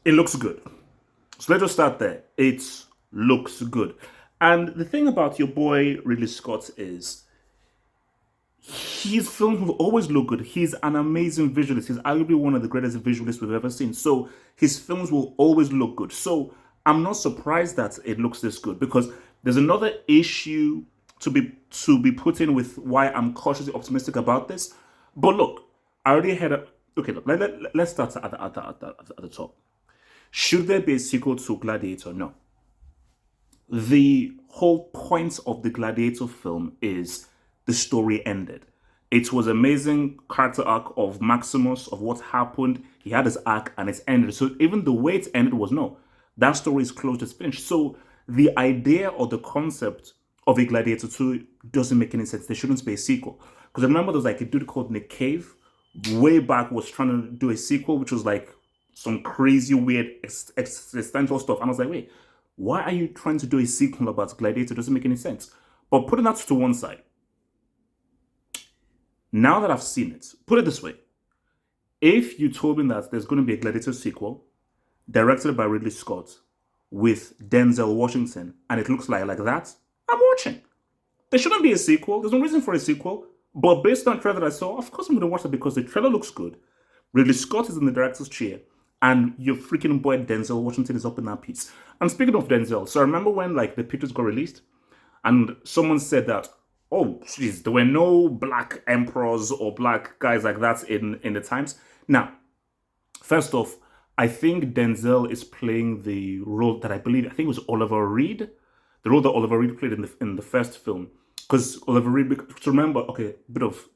It looks good. So let's just start there. It looks good. And the thing about your boy Ridley Scott is his films will always look good. He's an amazing visualist. He's arguably one of the greatest visualists we've ever seen. So his films will always look good. So I'm not surprised that it looks this good because there's another issue to be put in with why I'm cautiously optimistic about this. But look, I already had a okay. Look, let's start at the top. Should there be a sequel to Gladiator? No. The whole point of the Gladiator film is the story ended. It was amazing character arc of Maximus, of what happened. He had his arc and it's ended. So even the way it ended was no, that story is closed, it's finished. So the idea or the concept of a Gladiator 2 doesn't make any sense. There shouldn't be a sequel. Because I remember there was like a dude called Nick Cave way back was trying to do a sequel, which was like some crazy, weird, existential stuff. And I was like, wait, why are you trying to do a sequel about Gladiator? It doesn't make any sense. But putting that to one side, now that I've seen it, put it this way. If you told me that there's going to be a Gladiator sequel directed by Ridley Scott with Denzel Washington and it looks like that, I'm watching. There shouldn't be a sequel. There's no reason for a sequel. But based on the trailer that I saw, of course I'm going to watch it because the trailer looks good. Ridley Scott is in the director's chair, and your freaking boy Denzel Washington is up in that piece. And speaking of Denzel, so I remember when like the pictures got released, and someone said that, oh, jeez, there were no black emperors or black guys like that in the times. Now, first off, I think Denzel is playing the role that I think it was Oliver Reed, the role that Oliver Reed played in the first film. Because Oliver Reed, to remember, okay, bit of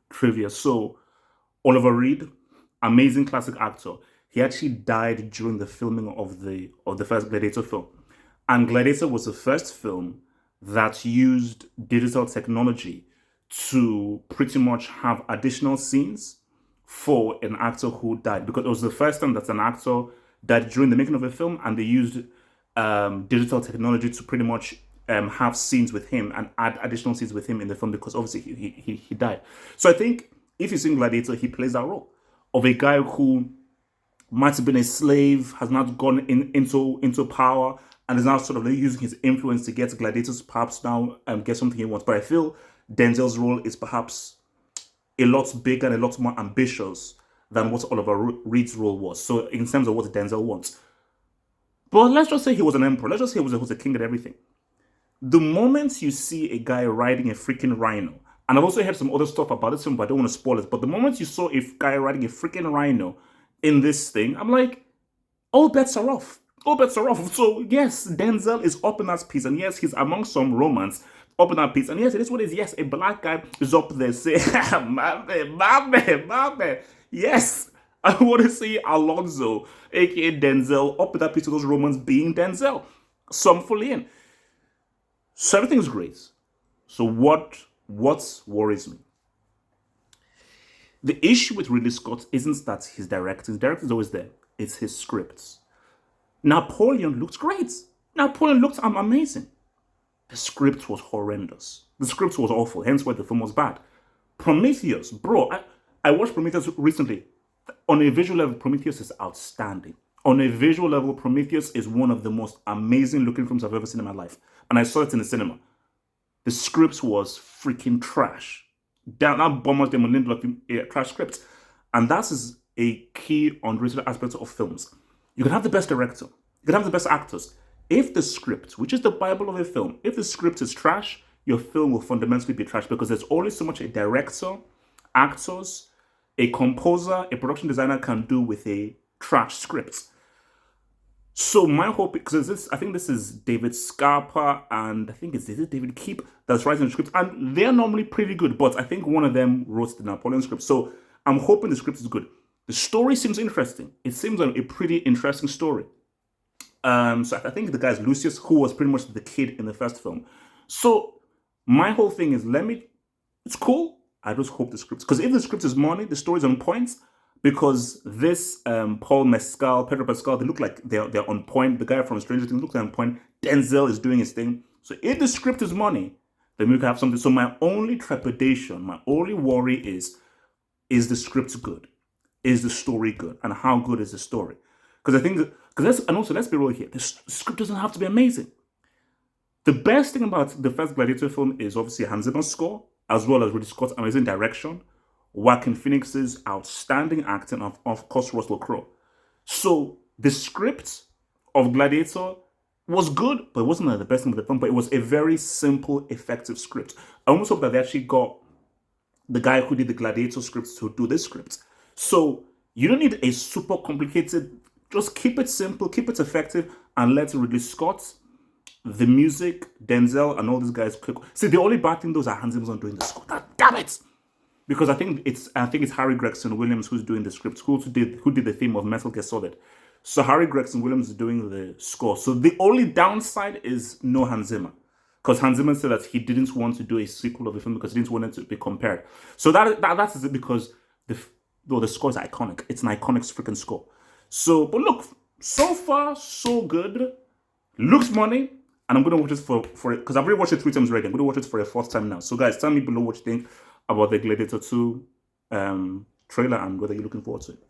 trivia. So Oliver Reed, amazing classic actor. He actually died during the filming of the first Gladiator film, and Gladiator was the first film that used digital technology to pretty much have additional scenes for an actor who died because it was the first time that an actor died during the making of a film, and they used digital technology to pretty much have scenes with him and add additional scenes with him in the film because obviously he died. So I think if you've seen Gladiator, he plays that role of a guy who might have been a slave, has not gone into power, and is now sort of using his influence to get gladiators, perhaps now get something he wants. But I feel Denzel's role is perhaps a lot bigger and a lot more ambitious than what Oliver Reed's role was. So in terms of what Denzel wants. But let's just say he was an emperor. Let's just say he was a king and everything. The moment you see a guy riding a freaking rhino, and I've also heard some other stuff about this film, but I don't want to spoil it. But the moment you saw a guy riding a freaking rhino in this thing, I'm like, all bets are off. All bets are off. So yes, Denzel is up in that piece, and yes, he's among some romance up in that piece, and yes, it is what it is. Yes, a black guy is up there saying, "My man, my man, my man." Yes, I want to see Alonzo, aka Denzel, up in that piece of those romance being Denzel. So I'm fully in. So everything's great. So what worries me? The issue with Ridley Scott isn't that he's directing. His directing is always there. It's his scripts. Napoleon looked great. Napoleon looked amazing. The script was horrendous. The script was awful, hence why the film was bad. Prometheus, bro, I watched Prometheus recently. On a visual level, Prometheus is outstanding. On a visual level, Prometheus is one of the most amazing looking films I've ever seen in my life. And I saw it in the cinema. The script was freaking trash. That bombers them on trash script. And that is a key underrated aspect of films. You can have the best director, you can have the best actors. If the script, which is the Bible of a film, if the script is trash, your film will fundamentally be trash because there's only so much a director, actors, a composer, a production designer can do with a trash script. So my hope, because I think this is David Scarpa and I think is it David Keep that's writing the script, and they're normally pretty good, but I think one of them wrote the Napoleon script. So I'm hoping the script is good. The story seems interesting. It seems like a pretty interesting story. So I think the guy's Lucius, who was pretty much the kid in the first film. So my whole thing is, it's cool. I just hope the script, because if the script is money, the story's on point. Because this Paul Mescal, Pedro Pascal, they look like they're on point. The guy from Stranger Things looks on point. Denzel is doing his thing. So if the script is money, then we can have something. So my only trepidation, my only worry is the script good? Is the story good? And how good is the story? Because I think, and also let's be real here, the script doesn't have to be amazing. The best thing about the first Gladiator film is obviously Hans Zimmer's score, as well as Ridley Scott's amazing direction, Joaquin Phoenix's outstanding acting, of course, Russell Crowe. So the script of Gladiator was good, but it wasn't like the best thing with the film, but it was a very simple, effective script. I almost hope that they actually got the guy who did the Gladiator scripts to do this script. So you don't need a super complicated, just keep it simple, keep it effective, and let Ridley Scott, the music, Denzel, and all these guys. See, the only bad thing, those are Hans Zimmer's on doing the score. Damn it! Because I think it's Harry Gregson Williams who's doing the script, who did the theme of Metal Gear Solid. So Harry Gregson Williams is doing the score. So the only downside is no Hans Zimmer, because Hans Zimmer said that he didn't want to do a sequel of the film because he didn't want it to be compared. So that is it, because the score is iconic. It's an iconic freaking score. So, but look, so far so good. Looks money. And I'm going to watch it for it, because I've already watched it 3 times already. I'm going to watch it for a 4th time now. So guys, tell me below what you think about the Gladiator 2 trailer and whether you're looking forward to it.